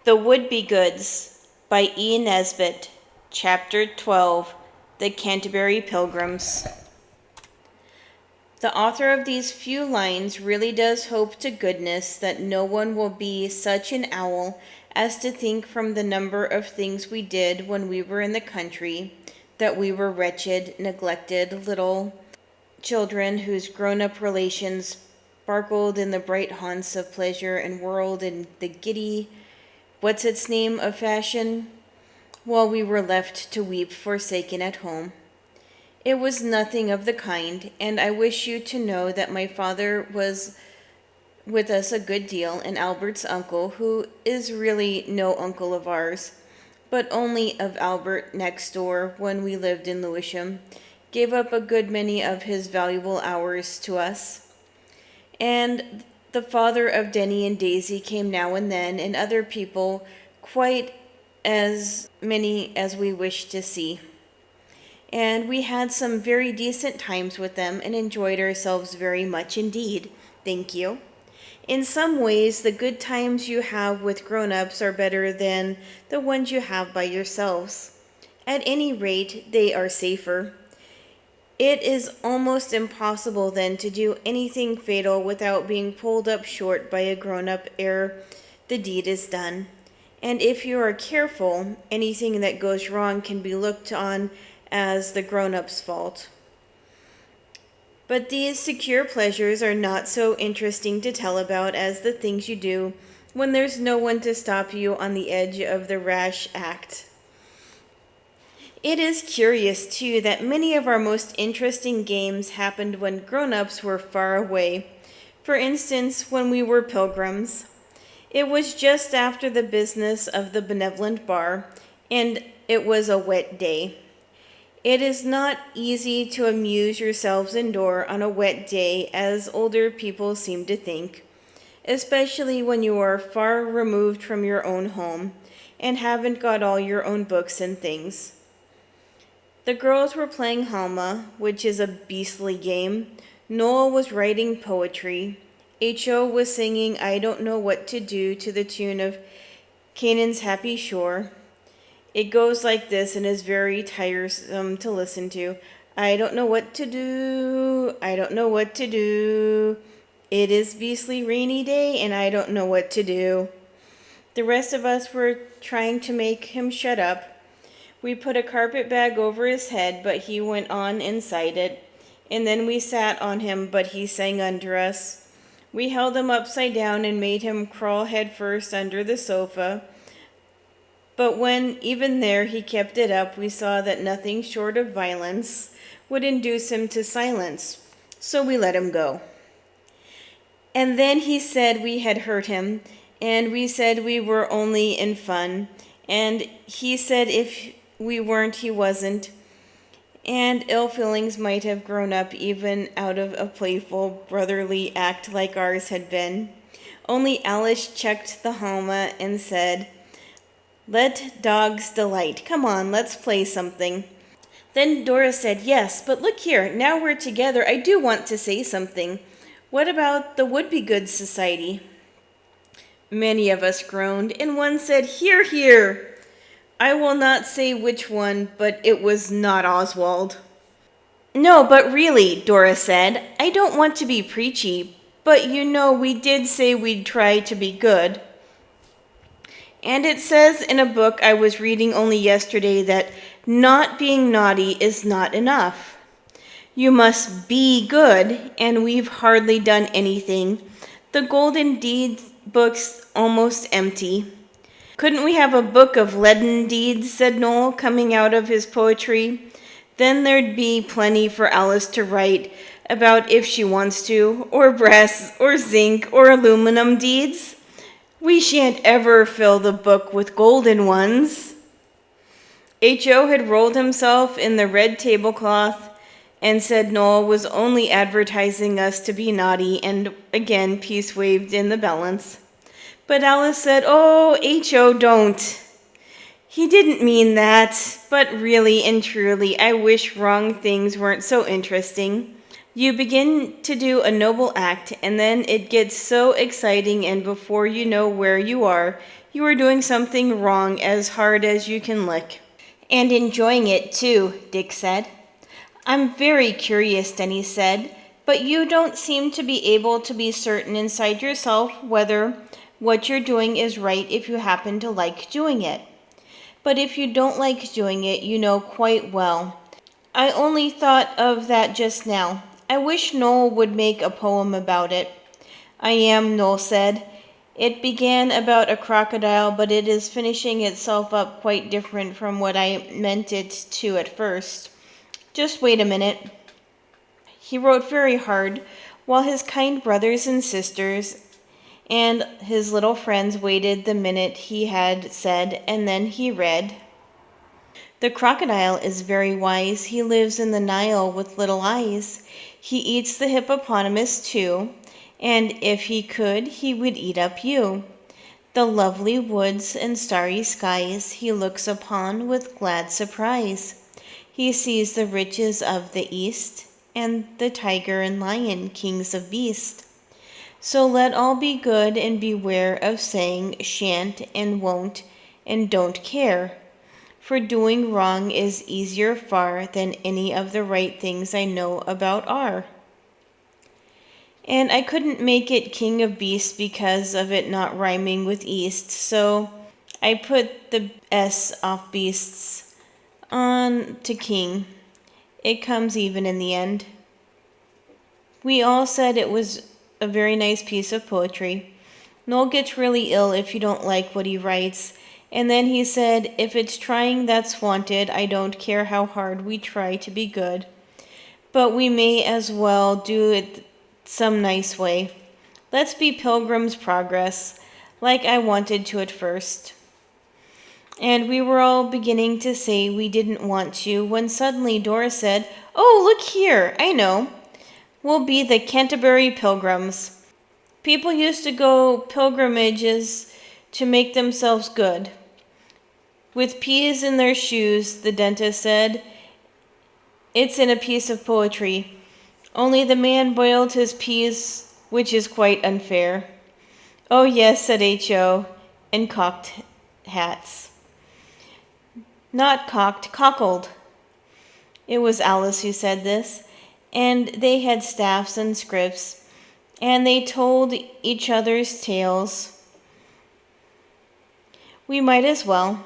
The Wouldbegoods by E. Nesbit, Chapter 12, The Canterbury Pilgrims. The author of these few lines really does hope to goodness that no one will be such an owl as to think from the number of things we did when we were in the country that we were wretched, neglected little children whose grown-up relations sparkled in the bright haunts of pleasure and whirled in the giddy what's-its-name of fashion, while we were left to weep forsaken at home. It was nothing of the kind, and I wish you to know that my father was with us a good deal, and Albert's uncle, who is really no uncle of ours, but only of Albert next door when we lived in Lewisham, gave up a good many of his valuable hours to us. And the father of Denny and Daisy came now and then, and other people, quite as many as we wished to see. And we had some very decent times with them and enjoyed ourselves very much indeed. Thank you. In some ways, the good times you have with grown-ups are better than the ones you have by yourselves. At any rate, they are safer. It is almost impossible then to do anything fatal without being pulled up short by a grown-up ere the deed is done. And if you are careful, anything that goes wrong can be looked on as the grown-up's fault. But these secure pleasures are not so interesting to tell about as the things you do when there's no one to stop you on the edge of the rash act. It is curious, too, that many of our most interesting games happened when grown-ups were far away. For instance, when we were pilgrims. It was just after the business of the benevolent bar, and it was a wet day. It is not easy to amuse yourselves indoor on a wet day, as older people seem to think, especially when you are far removed from your own home and haven't got all your own books and things. The girls were playing Halma, which is a beastly game. Noel was writing poetry. H.O. was singing I Don't Know What to Do to the tune of Canaan's Happy Shore. It goes like this and is very tiresome to listen to. I don't know what to do. I don't know what to do. It is beastly rainy day and I don't know what to do. The rest of us were trying to make him shut up. We put a carpet bag over his head, but he went on inside it. And then we sat on him, but he sang under us. We held him upside down and made him crawl head first under the sofa. But when, even there, he kept it up, we saw that nothing short of violence would induce him to silence. So we let him go. And then he said we had hurt him, and we said we were only in fun. And he said if we weren't, he wasn't. And ill feelings might have grown up even out of a playful, brotherly act like ours had been. Only Alice checked the Halma and said, "Let dogs delight. Come on, let's play something." Then Dora said, "Yes, but look here, now we're together, I do want to say something. What about the Wouldbegoods Society?" Many of us groaned, and one said, "Hear, hear." I will not say which one, but it was not Oswald. "No, but really," Dora said, "I don't want to be preachy, but you know we did say we'd try to be good. And it says in a book I was reading only yesterday that not being naughty is not enough. You must be good, and we've hardly done anything. The Golden Deed book's almost empty." "Couldn't we have a book of leaden deeds?" said Noel, coming out of his poetry. "Then there'd be plenty for Alice to write about if she wants to, or brass, or zinc, or aluminum deeds. We shan't ever fill the book with golden ones." H.O. had rolled himself in the red tablecloth and said Noel was only advertising us to be naughty, and again peace waved in the balance. But Alice said, "Oh, H.O., don't. He didn't mean that, but really and truly I wish wrong things weren't so interesting. You begin to do a noble act, and then it gets so exciting, and before you know where you are doing something wrong as hard as you can lick. And enjoying it too, Dick said. I'm very curious, Denny said, but you don't seem to be able to be certain inside yourself whether what you're doing is right if you happen to like doing it. But if you don't like doing it, you know quite well. I only thought of that just now. I wish Noel would make a poem about it. I am, Noel said. It began about a crocodile, but it is finishing itself up quite different from what I meant it to at first. Just wait a minute. He wrote very hard, while his kind brothers and sisters and his little friends waited the minute he had said, and then he read. The crocodile is very wise. He lives in the Nile with little eyes. He eats the hippopotamus too, and if he could, he would eat up you. The lovely woods and starry skies he looks upon with glad surprise. He sees the riches of the East, and the tiger and lion, kings of beasts. So let all be good and beware of saying shan't and won't and don't care. For doing wrong is easier far than any of the right things I know about are. And I couldn't make it king of beasts because of it not rhyming with east, so I put the S off beasts on to king. It comes even in the end. We all said it was a very nice piece of poetry. Noel gets really ill if you don't like what he writes, and then he said, if it's trying that's wanted, I don't care how hard we try to be good. But we may as well do it some nice way. Let's be Pilgrims' Progress, like I wanted to at first. And we were all beginning to say we didn't want to, when suddenly Dora said, oh, look here, I know. We'll be the Canterbury Pilgrims. People used to go pilgrimages to make themselves good. With peas in their shoes, the dentist said. It's in a piece of poetry. Only the man boiled his peas, which is quite unfair. Oh, yes, said H.O., and cocked hats. Not cocked, cockled. It was Alice who said this, and they had staffs and scripts, and they told each other's tales. We might as well.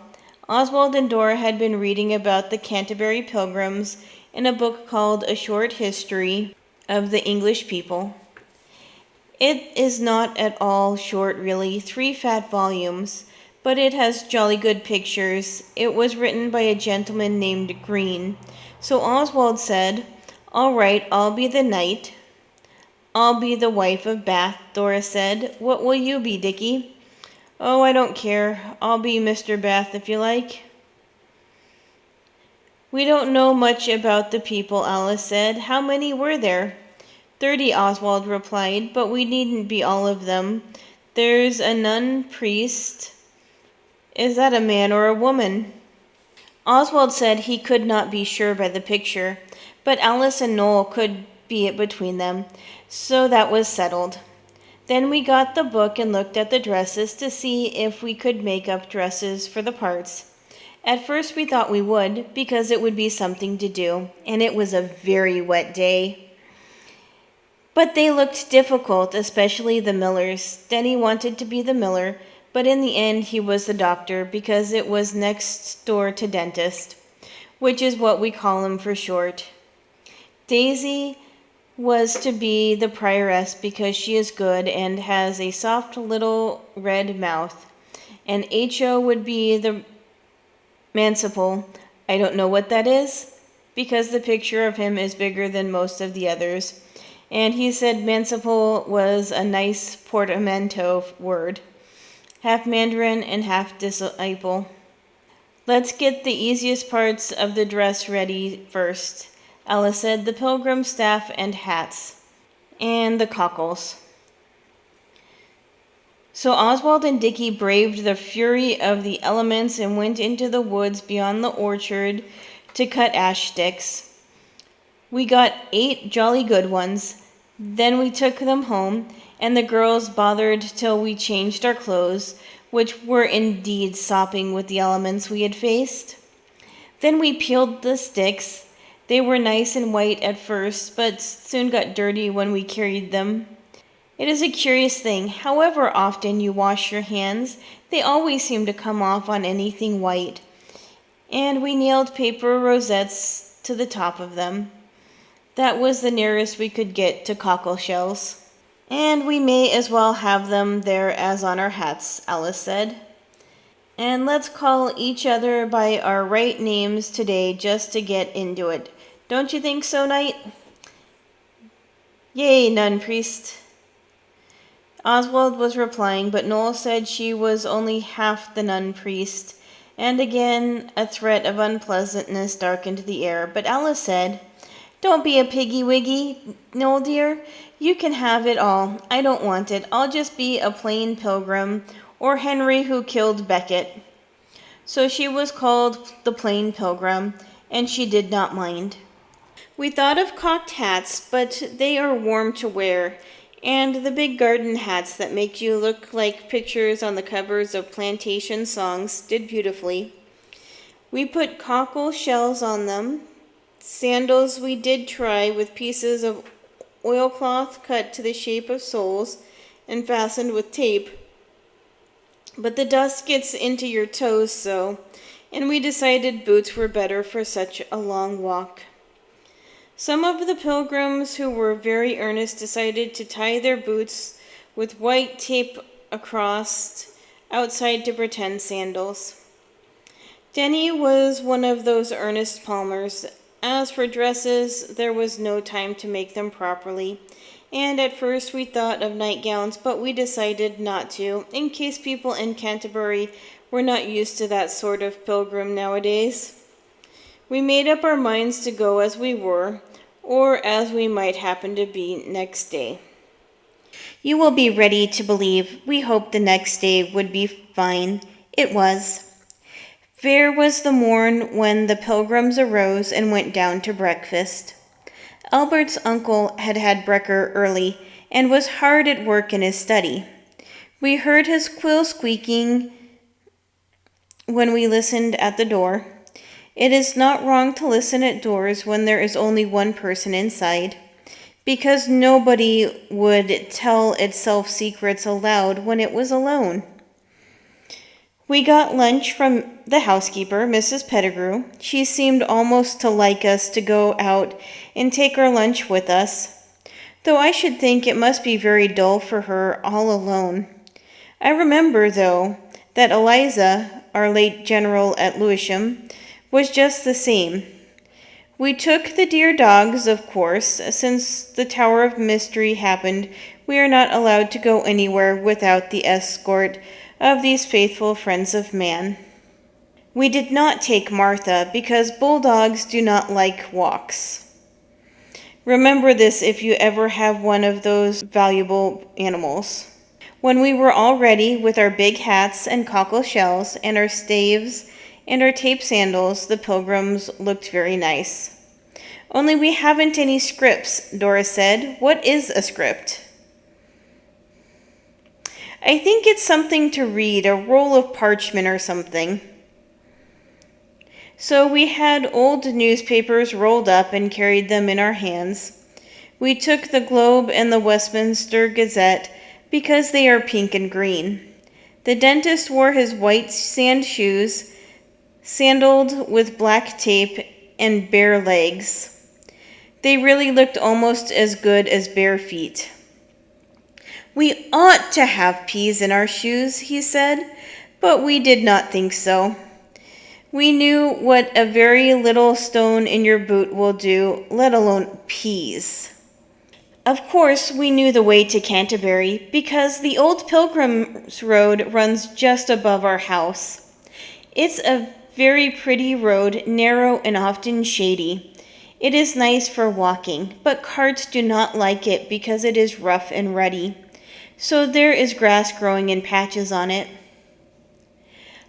Oswald and Dora had been reading about the Canterbury Pilgrims in a book called A Short History of the English People. It is not at all short, really, 3 fat volumes, but it has jolly good pictures. It was written by a gentleman named Green. So Oswald said, all right, I'll be the knight. I'll be the wife of Bath, Dora said. What will you be, Dickie? Oh, I don't care. I'll be Mr. Bath if you like. We don't know much about the people, Alice said. How many were there? 30, Oswald replied, but we needn't be all of them. There's a nun priest. Is that a man or a woman? Oswald said he could not be sure by the picture, but Alice and Noel could be it between them, so that was settled. Then we got the book and looked at the dresses to see if we could make up dresses for the parts. At first we thought we would, because it would be something to do, and it was a very wet day. But they looked difficult, especially the millers. Denny wanted to be the miller, but in the end he was the doctor, because it was next door to dentist, which is what we call him for short. Daisy was to be the prioress because she is good and has a soft little red mouth, and H.O. would be the manciple. I don't know what that is, because the picture of him is bigger than most of the others, and he said manciple was a nice portmanteau word, half Mandarin and half disciple. Let's get the easiest parts of the dress ready first, Alice said, the pilgrim staff and hats, and the cockles. So Oswald and Dickie braved the fury of the elements and went into the woods beyond the orchard to cut ash sticks. We got 8 jolly good ones. Then we took them home, and the girls bothered till we changed our clothes, which were indeed sopping with the elements we had faced. Then we peeled the sticks. They were nice and white at first, but soon got dirty when we carried them. It is a curious thing, however often you wash your hands, they always seem to come off on anything white. And we nailed paper rosettes to the top of them. That was the nearest we could get to cockle shells. And we may as well have them there as on our hats, Alice said. And let's call each other by our right names today just to get into it. Don't you think so, Knight? Yay, nun priest. Oswald was replying, but Noel said she was only half the nun priest. And again a threat of unpleasantness darkened the air. But Alice said, "Don't be a piggy-wiggy, Noel dear. You can have it all. I don't want it. I'll just be a plain pilgrim, or Henry who killed Becket." So she was called the Plain Pilgrim, and she did not mind. We thought of cocked hats, but they are warm to wear, and the big garden hats that make you look like pictures on the covers of plantation songs did beautifully. We put cockle shells on them. Sandals we did try with pieces of oilcloth cut to the shape of soles and fastened with tape. But the dust gets into your toes so, and we decided boots were better for such a long walk. Some of the pilgrims who were very earnest decided to tie their boots with white tape across outside to pretend sandals. Denny was one of those earnest palmers. As for dresses, there was no time to make them properly, and at first we thought of nightgowns, but we decided not to, in case people in Canterbury were not used to that sort of pilgrim nowadays. We made up our minds to go as we were, or as we might happen to be next day. You will be ready to believe we hoped the next day would be fine. It was. Fair was the morn when the pilgrims arose and went down to breakfast. Albert's uncle had had brekker early, and was hard at work in his study. We heard his quill squeaking when we listened at the door. It is not wrong to listen at doors when there is only one person inside, because nobody would tell itself secrets aloud when it was alone. We got lunch from the housekeeper, Mrs. Pettigrew. She seemed almost to like us to go out and take our lunch with us, though I should think it must be very dull for her all alone. I remember, though, that Eliza, our late general at Lewisham, was just the same. We took the dear dogs, of course. Since the Tower of Mystery happened, we are not allowed to go anywhere without the escort of these faithful friends of man. We did not take Martha, because bulldogs do not like walks. Remember this if you ever have one of those valuable animals. When we were all ready with our big hats and cockle shells and our staves and our tape sandals, the pilgrims looked very nice. "Only we haven't any scripts," Dora said. "What is a script?" "I think it's something to read, a roll of parchment or something." So we had old newspapers rolled up and carried them in our hands. We took the Globe and the Westminster Gazette because they are pink and green. The dentist wore his white sand shoes, sandaled with black tape and bare legs. They really looked almost as good as bare feet. "We ought to have peas in our shoes," he said, but we did not think so. We knew what a very little stone in your boot will do, let alone peas. Of course, we knew the way to Canterbury, because the old Pilgrims Road runs just above our house. It's a very pretty road, narrow and often shady. It is nice for walking, but carts do not like it because it is rough and rutty. So there is grass growing in patches on it.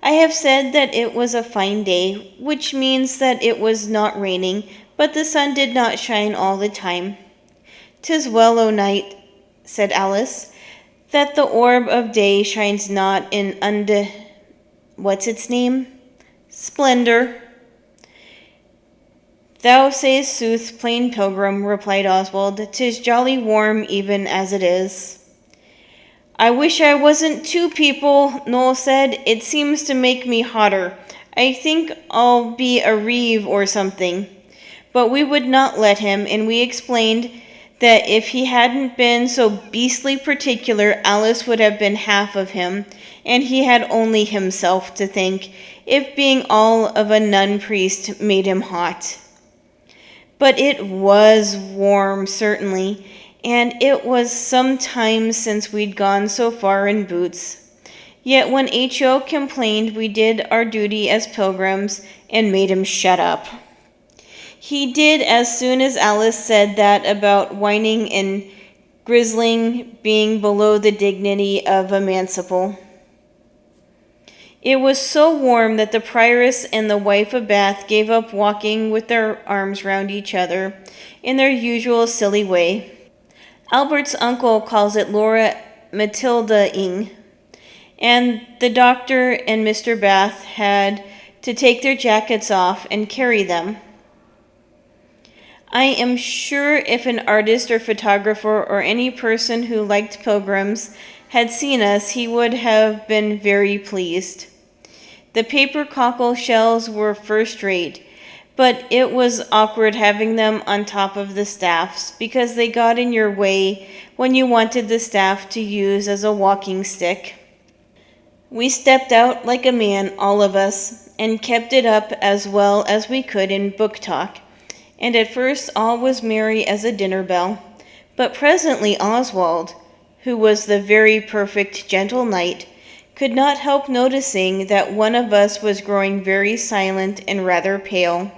I have said that it was a fine day, which means that it was not raining, but the sun did not shine all the time. "'Tis well, O knight," said Alice, "that the orb of day shines not in what's its name? Splendor." "Thou sayest sooth, plain pilgrim," replied Oswald. "'Tis jolly warm even as it is." "I wish I wasn't two people," Noel said. "It seems to make me hotter. I think I'll be a reeve or something." But we would not let him, and we explained that if he hadn't been so beastly particular, Alice would have been half of him, and he had only himself to thank, if being all of a nun priest made him hot. But it was warm, certainly, and it was some time since we'd gone so far in boots. Yet when H.O. complained, we did our duty as pilgrims and made him shut up. He did as soon as Alice said that about whining and grizzling being below the dignity of a manciple. It was so warm that the prioress and the wife of Bath gave up walking with their arms round each other in their usual silly way. Albert's uncle calls it Laura Matilda-ing, and the doctor and Mr. Bath had to take their jackets off and carry them. I am sure if an artist or photographer or any person who liked pilgrims had seen us, he would have been very pleased. The paper cockle shells were first rate, but it was awkward having them on top of the staffs because they got in your way when you wanted the staff to use as a walking stick. We stepped out like a man, all of us, and kept it up as well as we could in book talk, and at first all was merry as a dinner bell. But presently Oswald, who was the very perfect gentle knight, could not help noticing that one of us was growing very silent and rather pale,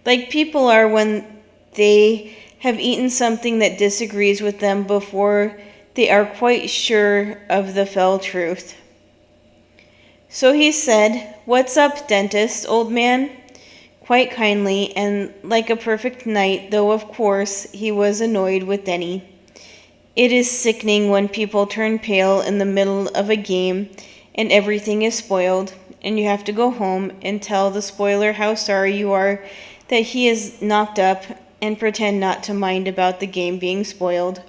like people are when they have eaten something that disagrees with them before they are quite sure of the fell truth. So he said, "What's up, dentist, old man?" quite kindly, and like a perfect knight, though of course he was annoyed with Denny. It is sickening when people turn pale in the middle of a game and everything is spoiled, and you have to go home and tell the spoiler how sorry you are that he is knocked up and pretend not to mind about the game being spoiled.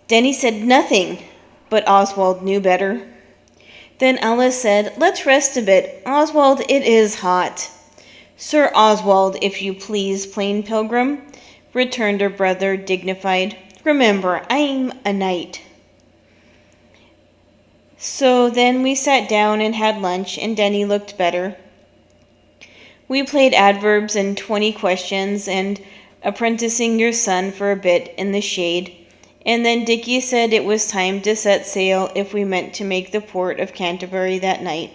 Denny said nothing, but Oswald knew better. Then Alice said, "Let's rest a bit. Oswald, it is hot." "Sir Oswald, if you please, plain pilgrim," returned her brother, dignified. "Remember, I'm a knight." So then we sat down and had lunch, and Denny looked better. We played adverbs and 20 questions and apprenticing your son for a bit in the shade, and then Dickie said it was time to set sail if we meant to make the port of Canterbury that night.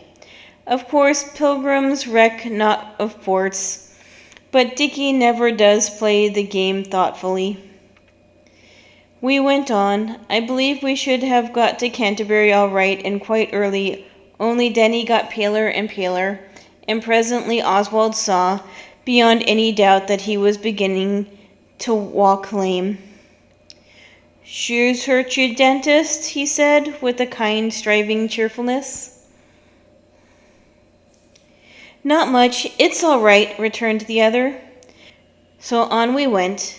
Of course, pilgrims reck not of ports, but Dickie never does play the game thoughtfully. We went on. I believe we should have got to Canterbury all right and quite early, only Denny got paler and paler, and presently Oswald saw, beyond any doubt, that he was beginning to walk lame. "Shoes hurt you, dentist?" he said, with a kind, striving cheerfulness. "Not much. It's all right," returned the other. So on we went.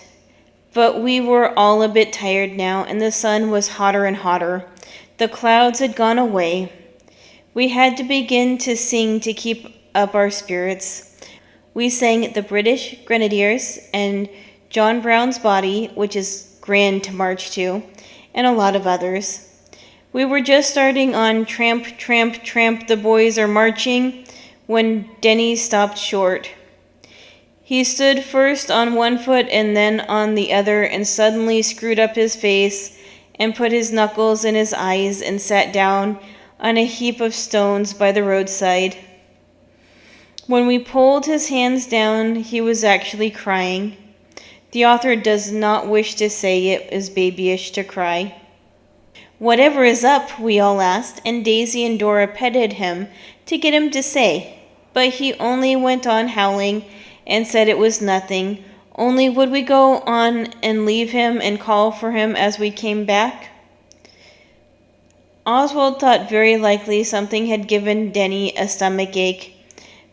But we were all a bit tired now, and the sun was hotter and hotter. The clouds had gone away. We had to begin to sing to keep up our spirits. We sang "The British Grenadiers" and "John Brown's Body," which is grand to march to, and a lot of others. We were just starting on "Tramp, tramp, tramp, the boys are marching," when Denny stopped short. He stood first on one foot and then on the other, and suddenly screwed up his face and put his knuckles in his eyes and sat down on a heap of stones by the roadside. When we pulled his hands down, he was actually crying. The author does not wish to say it is babyish to cry. "Whatever is up?" we all asked, and Daisy and Dora petted him to get him to say, but he only went on howling and said it was nothing. Only would we go on and leave him and call for him as we came back? Oswald thought very likely something had given Denny a stomach ache,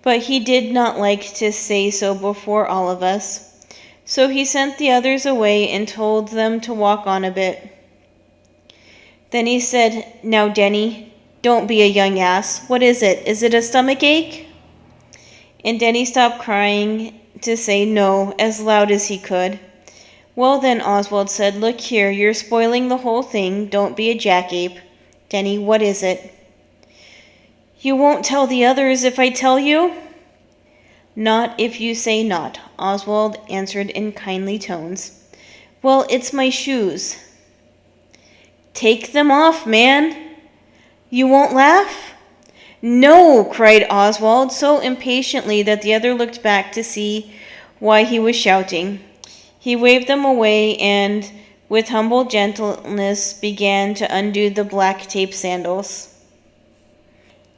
but he did not like to say so before all of us. So he sent the others away and told them to walk on a bit. Then he said, "Now, Denny, don't be a young ass. What is it? Is it a stomach ache?" And Denny stopped crying to say no as loud as he could. "Well then," Oswald said, "look here, you're spoiling the whole thing. Don't be a jackape. Denny, what is it?" "You won't tell the others if I tell you?" "Not if you say not," Oswald answered in kindly tones. "Well, it's my shoes." "Take them off, man." "You won't laugh?" "No," cried Oswald so impatiently that the other looked back to see why he was shouting. He waved them away and, with humble gentleness, began to undo the black tape sandals.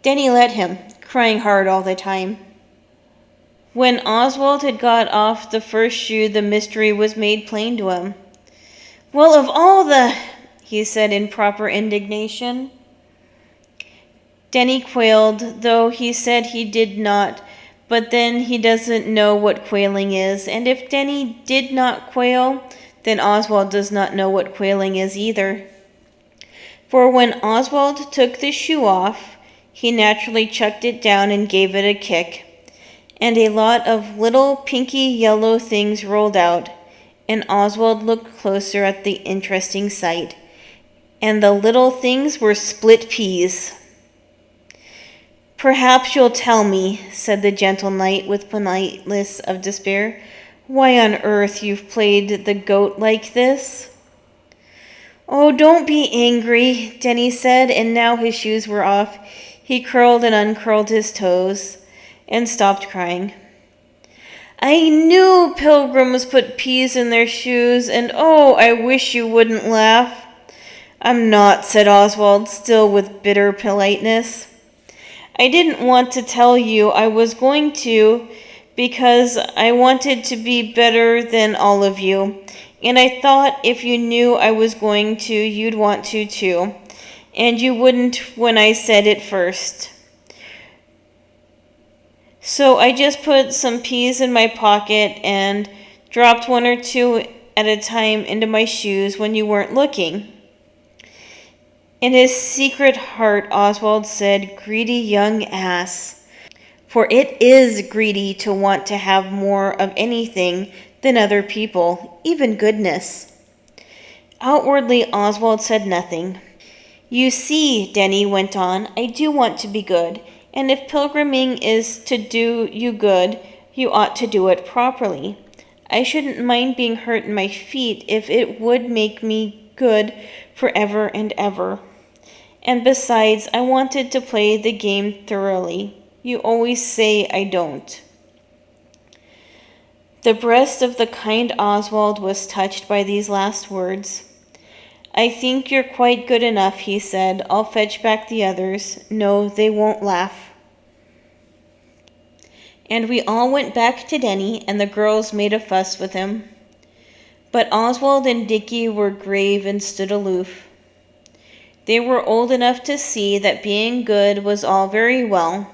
Denny let him, crying hard all the time. When Oswald had got off the first shoe, the mystery was made plain to him. "Well, of all the—" he said in proper indignation. Denny quailed, though he said he did not, but then he doesn't know what quailing is, and if Denny did not quail, then Oswald does not know what quailing is either. For when Oswald took the shoe off, he naturally chucked it down and gave it a kick, and a lot of little pinky yellow things rolled out, and Oswald looked closer at the interesting sight, and the little things were split peas. "Perhaps you'll tell me," said the gentle knight with politeness of despair, "why on earth you've played the goat like this?" "Oh, don't be angry," Denny said, and now his shoes were off. He curled and uncurled his toes and stopped crying. "I knew Pilgrims put peas in their shoes, and oh, I wish you wouldn't laugh." "I'm not," said Oswald, still with bitter politeness. "I didn't want to tell you. I was going to, because I wanted to be better than all of you. And I thought if you knew I was going to, you'd want to too. And you wouldn't when I said it first. So I just put some peas in my pocket and dropped one or two at a time into my shoes when you weren't looking." In his secret heart, Oswald said, "Greedy young ass." For it is greedy to want to have more of anything than other people, even goodness. Outwardly, Oswald said nothing. "You see," Denny went on, "I do want to be good, and if pilgriming is to do you good, you ought to do it properly. I shouldn't mind being hurt in my feet if it would make me good forever and ever. And besides, I wanted to play the game thoroughly. You always say I don't." The breast of the kind Oswald was touched by these last words. "I think you're quite good enough," he said. "I'll fetch back the others. No, they won't laugh." And we all went back to Denny, and the girls made a fuss with him. But Oswald and Dickie were grave and stood aloof. They were old enough to see that being good was all very well.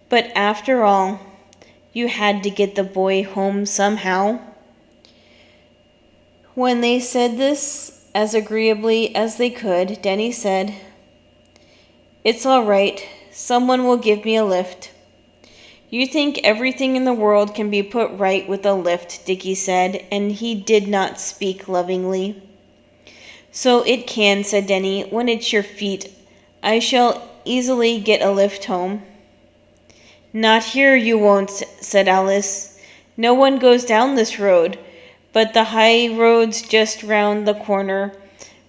But after all, you had to get the boy home somehow. When they said this as agreeably as they could, Denny said, "It's all right. Someone will give me a lift." "You think everything in the world can be put right with a lift," Dickie said, and he did not speak lovingly. "So it can," said Denny, "when it's your feet. I shall easily get a lift home." "Not here you won't," said Alice. "No one goes down this road, but the high road's just round the corner,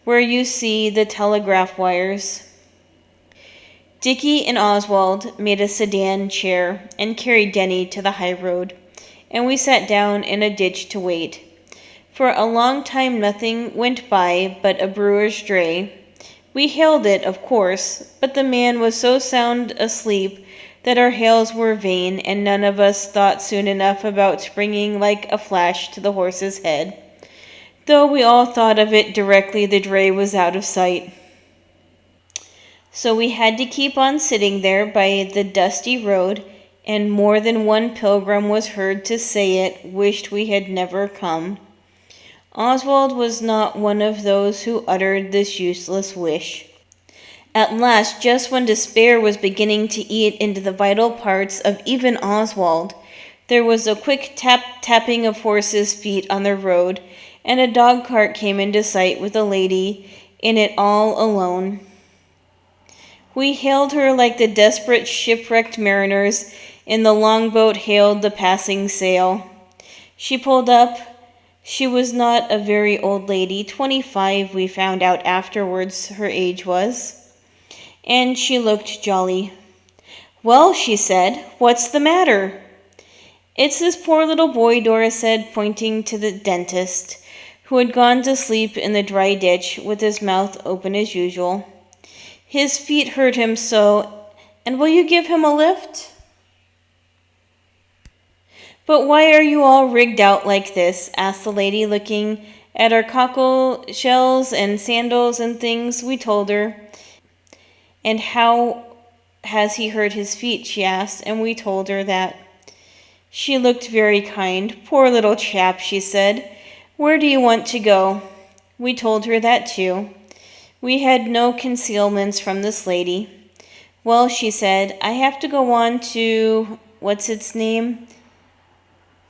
where you see the telegraph wires." Dickie and Oswald made a sedan chair and carried Denny to the high road, and we sat down in a ditch to wait. For a long time nothing went by but a brewer's dray. We hailed it, of course, but the man was so sound asleep that our hails were vain, and none of us thought soon enough about springing like a flash to the horse's head, though we all thought of it directly the dray was out of sight. So we had to keep on sitting there by the dusty road, and more than one pilgrim was heard to say it wished we had never come. Oswald was not one of those who uttered this useless wish. At last, just when despair was beginning to eat into the vital parts of even Oswald, there was a quick tapping of horses' feet on the road, and a dog-cart came into sight with a lady in it all alone. We hailed her like the desperate shipwrecked mariners in the longboat hailed the passing sail. She pulled up. She was not a very old lady, 25 we found out afterwards her age was, and she looked jolly. "Well," she said, "what's the matter?" "It's this poor little boy," Dora said, pointing to the dentist, who had gone to sleep in the dry ditch with his mouth open as usual. "His feet hurt him so, and will you give him a lift?" "But why are you all rigged out like this?" asked the lady, looking at our cockle shells and sandals and things. We told her. "And how has he hurt his feet?" she asked, and we told her that. She looked very kind. "Poor little chap," she said. "Where do you want to go?" We told her that too. We had no concealments from this lady. "Well," she said, "I have to go on to, what's its name?"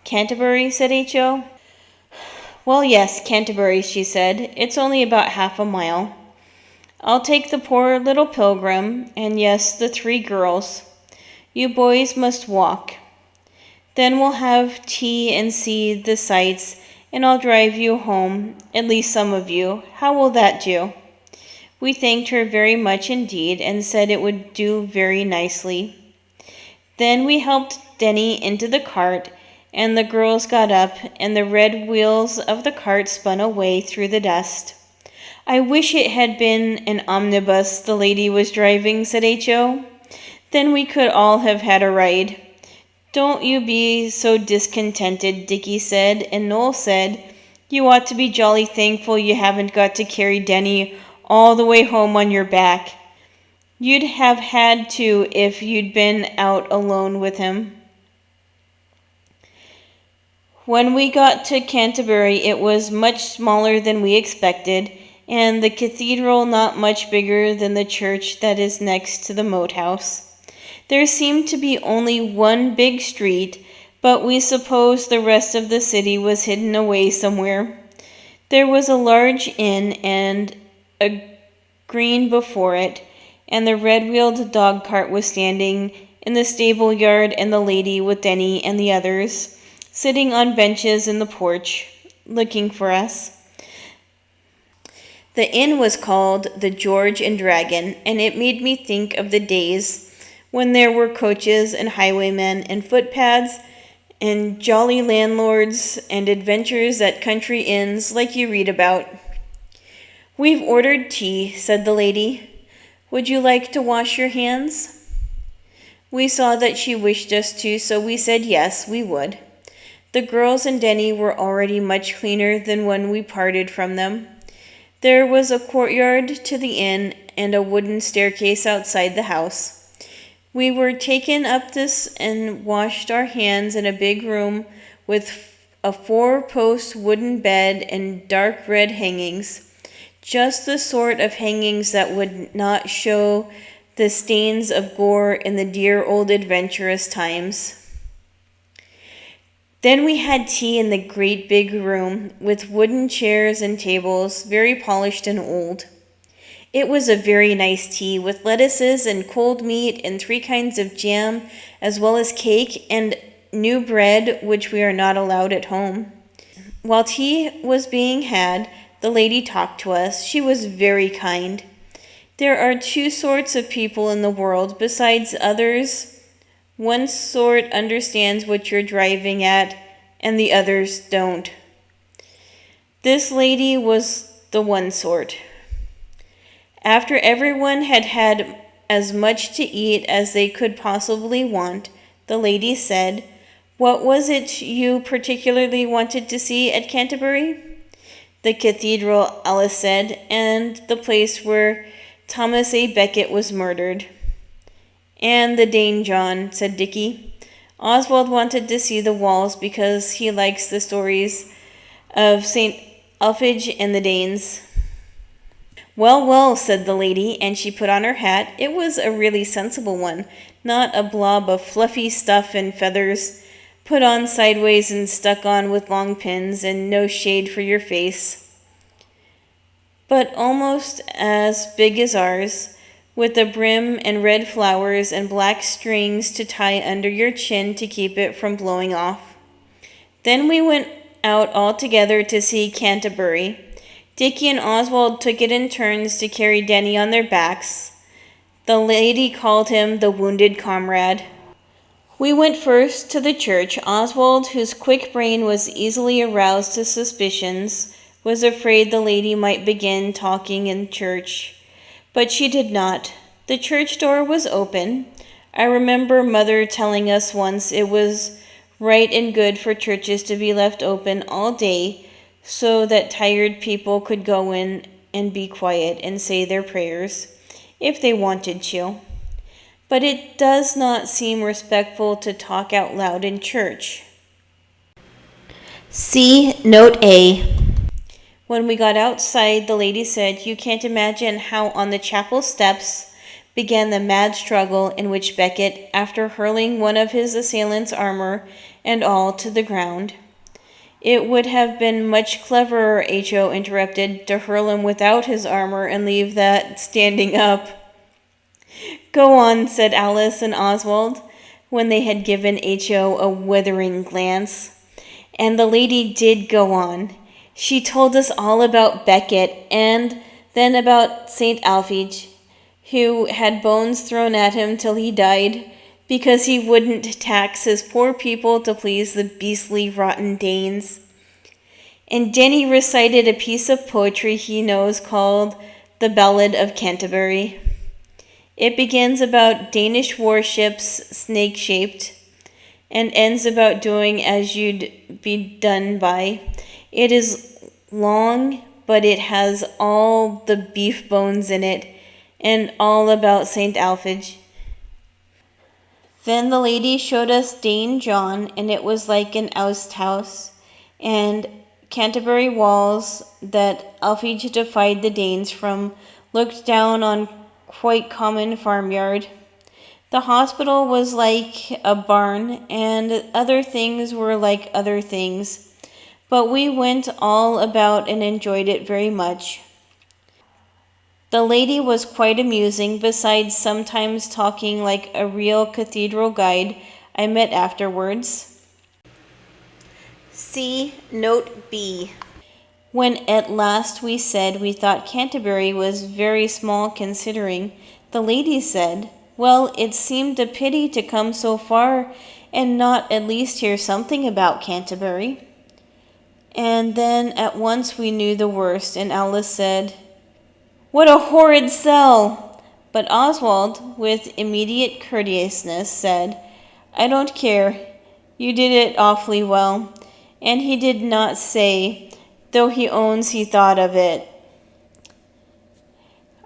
"Canterbury," said H.O. "Well, yes, Canterbury," she said. "It's only about half a mile. I'll take the poor little pilgrim, and yes, the 3 girls. You boys must walk. Then we'll have tea and see the sights, and I'll drive you home, at least some of you. How will that do?" We thanked her very much indeed, and said it would do very nicely. Then we helped Denny into the cart, and the girls got up, and the red wheels of the cart spun away through the dust. "I wish it had been an omnibus the lady was driving," said H.O. "Then we could all have had a ride." "Don't you be so discontented," Dickie said, and Noel said, "You ought to be jolly thankful you haven't got to carry Denny all the way home on your back. You'd have had to if you'd been out alone with him." When we got to Canterbury, it was much smaller than we expected, and the cathedral not much bigger than the church that is next to the moat house. There seemed to be only one big street, but we supposed the rest of the city was hidden away somewhere. There was a large inn and a green before it, and the red-wheeled dog-cart was standing in the stable yard, and the lady with Denny and the others sitting on benches in the porch, looking for us. The inn was called the George and Dragon, and it made me think of the days when there were coaches and highwaymen and footpads and jolly landlords and adventures at country inns like you read about. "We've ordered tea," said the lady. "Would you like to wash your hands?" We saw that she wished us to, so we said yes, we would. The girls and Denny were already much cleaner than when we parted from them. There was a courtyard to the inn and a wooden staircase outside the house. We were taken up this and washed our hands in a big room with a 4-post wooden bed and dark red hangings, just the sort of hangings that would not show the stains of gore in the dear old adventurous times. Then we had tea in the great big room, with wooden chairs and tables, very polished and old. It was a very nice tea, with lettuces and cold meat and 3 kinds of jam, as well as cake and new bread, which we are not allowed at home. While tea was being had, the lady talked to us. She was very kind. There are 2 sorts of people in the world, besides others. One sort understands what you're driving at, and the others don't. This lady was the one sort. After everyone had had as much to eat as they could possibly want, the lady said, "What was it you particularly wanted to see at Canterbury?" "The cathedral," Alice said, "and the place where Thomas A. Becket was murdered." "And the Dane John," said Dickie. Oswald wanted to see the walls because he likes the stories of St. Alphege and the Danes. "Well, well," said the lady, and she put on her hat. It was a really sensible one, not a blob of fluffy stuff and feathers, put on sideways and stuck on with long pins, and no shade for your face, but almost as big as ours, with a brim and red flowers and black strings to tie under your chin to keep it from blowing off. Then we went out all together to see Canterbury. Dickie and Oswald took it in turns to carry Denny on their backs. The lady called him the wounded comrade. We went first to the church. Oswald, whose quick brain was easily aroused to suspicions, was afraid the lady might begin talking in church. But she did not. The church door was open. I remember Mother telling us once it was right and good for churches to be left open all day so that tired people could go in and be quiet and say their prayers if they wanted to. But it does not seem respectful to talk out loud in church. See Note A. When we got outside, the lady said, "You can't imagine how on the chapel steps began the mad struggle in which Becket, after hurling one of his assailants' armor and all to the ground." "It would have been much cleverer," H.O. interrupted, "to hurl him without his armor and leave that standing up." "Go on," said Alice and Oswald, when they had given H.O. a withering glance. And the lady did go on. She told us all about Becket, and then about St. Alphege, who had bones thrown at him till he died, because he wouldn't tax his poor people to please the beastly rotten Danes. And Denny recited a piece of poetry he knows called The Ballad of Canterbury. It begins about Danish warships snake-shaped, and ends about doing as you'd be done by. It is long, but it has all the beef bones in it, and all about St. Alphege. Then the lady showed us Dane John, and it was like an oust house, and Canterbury walls that Alphege defied the Danes from looked down on quite common farmyard. The hospital was like a barn, and other things were like other things, but we went all about and enjoyed it very much. The lady was quite amusing, besides sometimes talking like a real cathedral guide I met afterwards. See Note B. When at last we said we thought Canterbury was very small considering, the lady said, "Well, it seemed a pity to come so far and not at least hear something about Canterbury." And then at once we knew the worst, and Alice said, "What a horrid cell!" But Oswald, with immediate courteousness, said, "I don't care. You did it awfully well." And he did not say, though he owns he thought of it.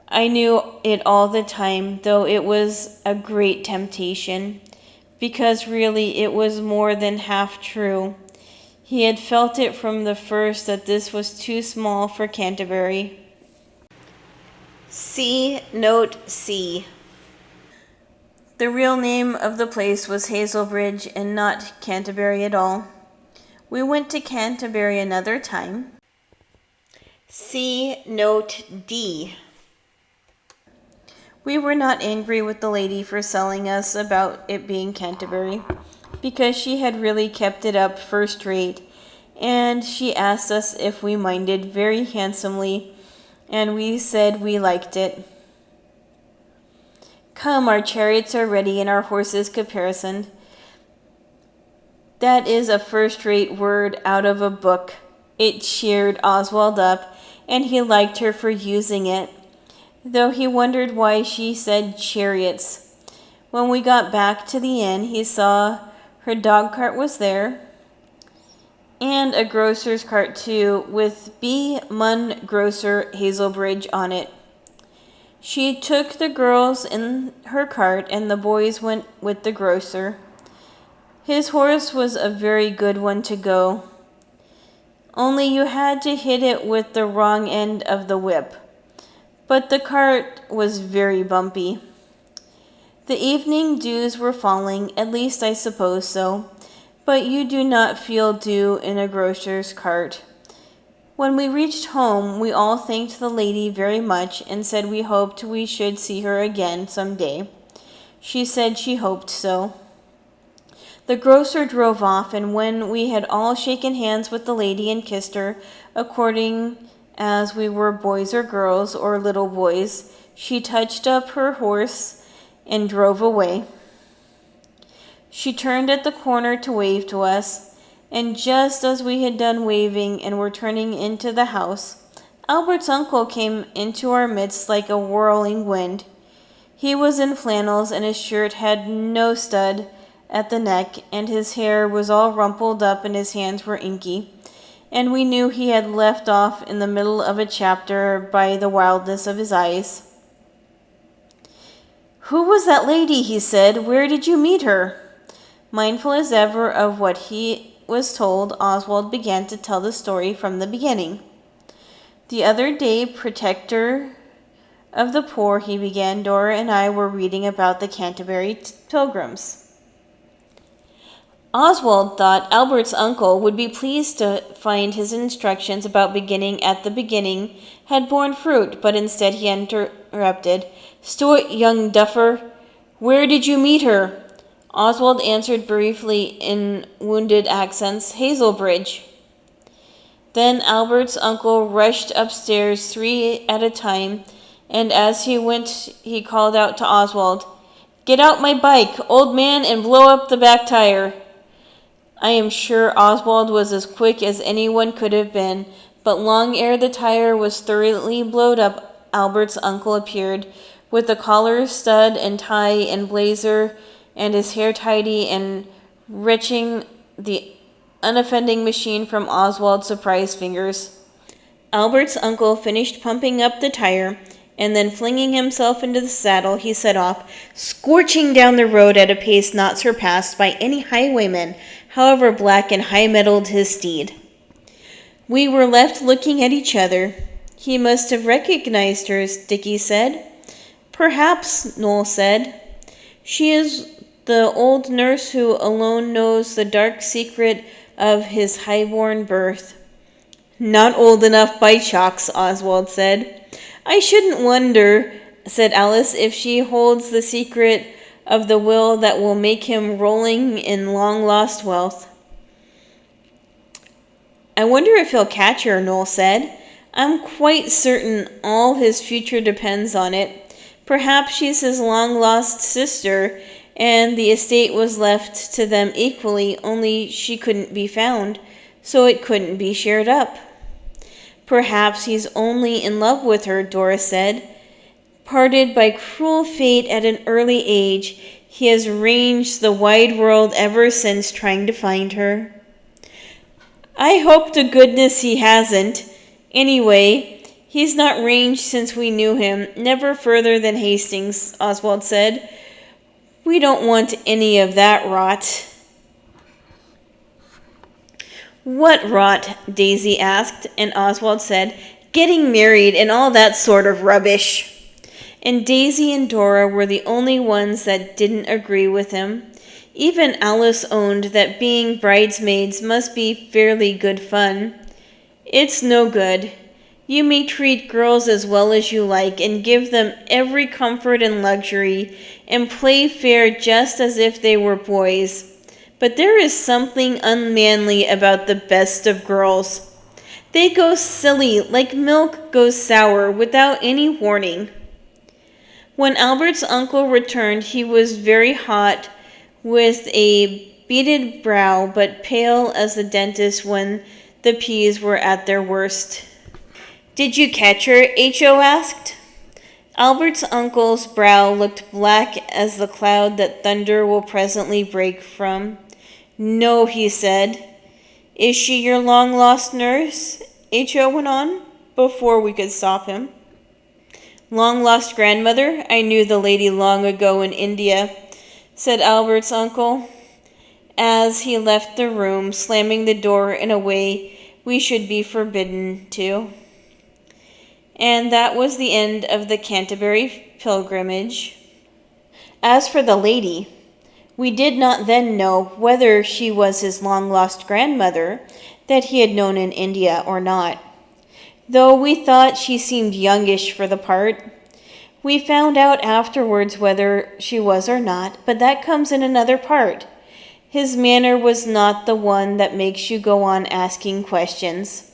I knew it all the time, though it was a great temptation, because really it was more than half true. He had felt it from the first that this was too small for Canterbury. See Note C. The real name of the place was Hazelbridge and not Canterbury at all. We went to Canterbury another time. See Note D. We were not angry with the lady for selling us about it being Canterbury, because she had really kept it up first rate, and she asked us if we minded very handsomely, and we said we liked it. "Come, our chariots are ready and our horses caparisoned." That is a first-rate word out of a book. It cheered Oswald up, and he liked her for using it. though he wondered why she said chariots. When we got back to the inn, he saw her dog cart was there, and a grocer's cart too, with B. Munn Grocer Hazelbridge on it. She took the girls in her cart, and the boys went with the grocer. His horse was a very good one to go, only you had to hit it with the wrong end of the whip. But the cart was very bumpy. The evening dews were falling, at least I suppose so, but you do not feel dew in a grocer's cart. When we reached home, we all thanked the lady very much and said we hoped we should see her again some day. She said she hoped so. The grocer drove off, and when we had all shaken hands with the lady and kissed her, according as we were boys or girls or little boys, she touched up her horse and drove away. She turned at the corner to wave to us, and just as we had done waving and were turning into the house, Albert's uncle came into our midst like a whirling wind. He was in flannels, and his shirt had no stud at the neck, and his hair was all rumpled up and his hands were inky, and we knew he had left off in the middle of a chapter by the wildness of his eyes. "Who was that lady?" he said. "Where did you meet her?" Mindful as ever of what he was told, Oswald began to tell the story from the beginning. "The other day, protector of the poor," he began, "Dora and I were reading about the Canterbury Pilgrims." Oswald thought Albert's uncle would be pleased to find his instructions about beginning at the beginning had borne fruit, but instead he interrupted. "Stuart, young duffer, where did you meet her?" Oswald answered briefly in wounded accents, "Hazelbridge." Then Albert's uncle rushed upstairs 3 at a time, and as he went he called out to Oswald, "Get out my bike, old man, and blow up the back tire." I am sure Oswald was as quick as anyone could have been, but long ere the tire was thoroughly blowed up, Albert's uncle appeared, with a collar, stud, and tie, and blazer, and his hair tidy, and wrenching the unoffending machine from Oswald's surprised fingers. Albert's uncle finished pumping up the tire, and then flinging himself into the saddle, he set off, scorching down the road at a pace not surpassed by any highwayman, however black and high-mettled his steed. We were left looking at each other. "He must have recognized her," Dickie said. "Perhaps," Noel said. "She is the old nurse who alone knows the dark secret of his high-born birth." "Not old enough by chalks," Oswald said. "I shouldn't wonder," said Alice, "if she holds the secret of the will that will make him rolling in long-lost wealth." "I wonder if he'll catch her," Noel said. "I'm quite certain all his future depends on it. Perhaps she's his long-lost sister, and the estate was left to them equally, only she couldn't be found, so it couldn't be shared up." "Perhaps he's only in love with her," Dora said. "Parted by cruel fate at an early age, he has ranged the wide world ever since trying to find her." "I hope to goodness he hasn't. Anyway, he's not ranged since we knew him, never further than Hastings," Oswald said. "We don't want any of that rot." "What rot?" Daisy asked, and Oswald said, "Getting married and all that sort of rubbish." And Daisy and Dora were the only ones that didn't agree with him. Even Alice owned that being bridesmaids must be fairly good fun. "It's no good. You may treat girls as well as you like, and give them every comfort and luxury, and play fair just as if they were boys. But there is something unmanly about the best of girls. They go silly, like milk goes sour, without any warning." When Albert's uncle returned, he was very hot, with a beaded brow, but pale as the dentist when the peas were at their worst. "Did you catch her?" H.O. asked. Albert's uncle's brow looked black as the cloud that thunder will presently break from. "No," he said. "Is she your long-lost nurse?" H.O. went on, before we could stop him. "Long-lost grandmother? I knew the lady long ago in India," said Albert's uncle, as he left the room, slamming the door in a way we should be forbidden to. And that was the end of the Canterbury pilgrimage. As for the lady, we did not then know whether she was his long-lost grandmother that he had known in India or not, though we thought she seemed youngish for the part. We found out afterwards whether she was or not, but that comes in another part. His manner was not the one that makes you go on asking questions.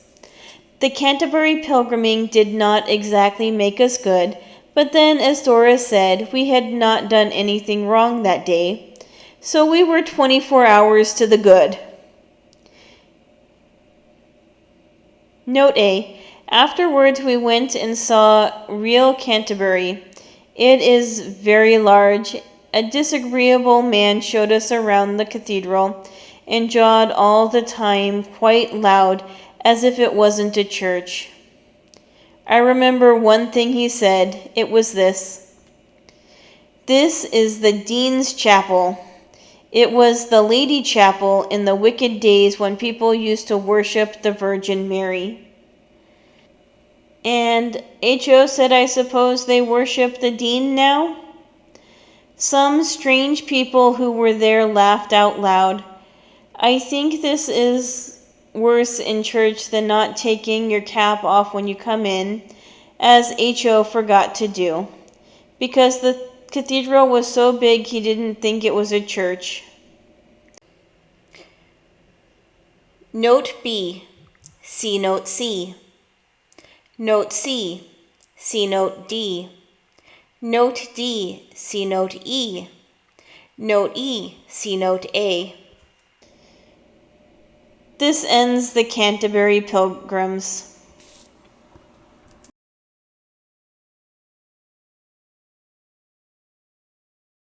The Canterbury pilgriming did not exactly make us good, but then, as Dora said, we had not done anything wrong that day, so we were 24 hours to the good. Note A. Afterwards we went and saw real Canterbury. It is very large. A disagreeable man showed us around the cathedral, and jawed all the time quite loud, as if it wasn't a church. I remember one thing he said. It was this: "This is the Dean's Chapel." It was the Lady Chapel in the wicked days when people used to worship the Virgin Mary. And H.O. said, "I suppose they worship the Dean now?" Some strange people who were there laughed out loud. I think this is worse in church than not taking your cap off when you come in, as H.O. forgot to do, because the cathedral was so big he didn't think it was a church. Note B. See Note C. Note C. See Note D. Note D. See Note E. Note E. See Note A. This ends the Canterbury Pilgrims.